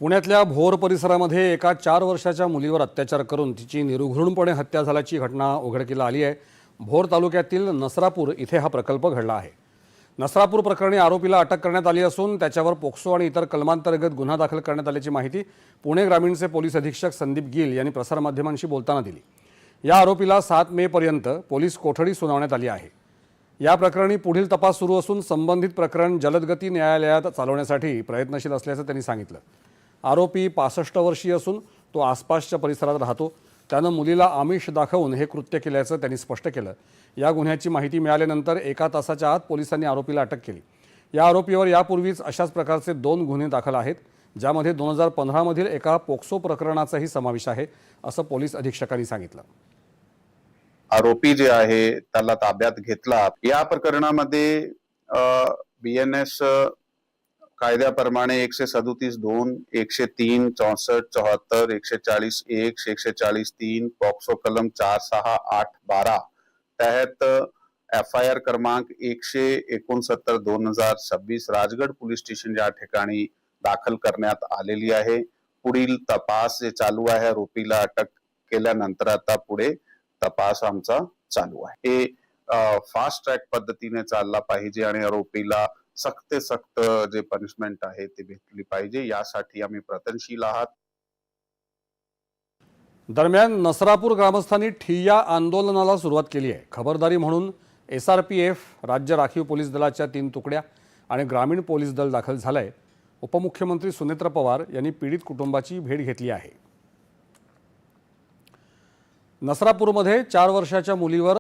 पुण्यातल्या भोर परिसरामध्ये एका 4 वर्षाच्या मुलीवर अत्याचार करून तिची निर्घृणपणे हत्या झाल्याची घटना उघडकीला आली आहे। भोर तालुक्यातील नसरापूर इथे हा प्रकल्प घडला आहे। नसरापूर प्रकरणी आरोपीला अटक करण्यात आली असून त्याच्यावर पोक्सो आणि इतर कलमांतर्गत गुन्हा दाखल करण्यात आल्याची माहिती पुणे ग्रामीणचे पोलीस अधीक्षक संदीप गिल यांनी प्रसारमाध्यमांशी बोलताना दिली। या आरोपीला 7 मे पर्यंत पोलीस कोठडी सुनावण्यात आली आहे। या प्रकरणी पुढील तपास सुरू असून संबंधित प्रकरण जलदगती न्यायालयात चालवण्यासाठी प्रयत्नशील असल्याचं त्यांनी सांगितलं। आरोपी 65 वर्षीय असून तो आसपासच्या परिसरात राहतो। त्यानं मुलीला आमिष दाखवून हे कृत्य केल्याचं त्यांनी स्पष्ट केलं। या गुन्ह्याची माहिती मिळाल्यानंतर 1 तासाच्या आत पोलिसांनी आरोपीला अटक केली। या आरोपीवर यापूर्वीच अशाच प्रकारचे 2 गुन्हे दाखल आहेत, ज्यामध्ये 2015 मधील एका पोक्सो प्रकरणाचाही समावेश आहे, असं पोलीस अधीक्षकांनी सांगितलं। आरोपी जे आहे त्याला ताब्यात घेतला। या प्रकरणामध्ये बीएनएस कायद्याप्रमाणे 137(2), 103, 64, 74, 140(1), 140(3), पॉक्सो कलम 4, 6, 8, 12 तहत FIR क्रमांक 169/2026 राजगड पोलीस स्टेशन या ठिकाणी दाखल करण्यात आलेली आहे। पुढील तपास जे चालू आहे, आरोपीला अटक केल्यानंतर आता पुढे तपास आमचा चालू आहे। हे फास्ट ट्रॅक पद्धतीने चालला पाहिजे आणि आरोपीला सक्त जे पनिशमेंट आहे ते भेटली पाहिजे, यासाठी आम्ही प्रयत्नशील आहात। दरम्यान नसरापूर ग्रामस्थांनी ठिय्या आंदोलनाला सुरुवात केली आहे। खबरदारी म्हणून SRPF, राज्य राखीव पोलीस दलाच्या 3 तुकड्या आणि ग्रामीण पोलीस दल दाखल झालंय। उपमुख्यमंत्री सुनेत्र पवार यांनी पीडित कुटुंबाची भेट घेतली आहे। नसरापूरमध्ये 4 वर्षाच्या मुलीवर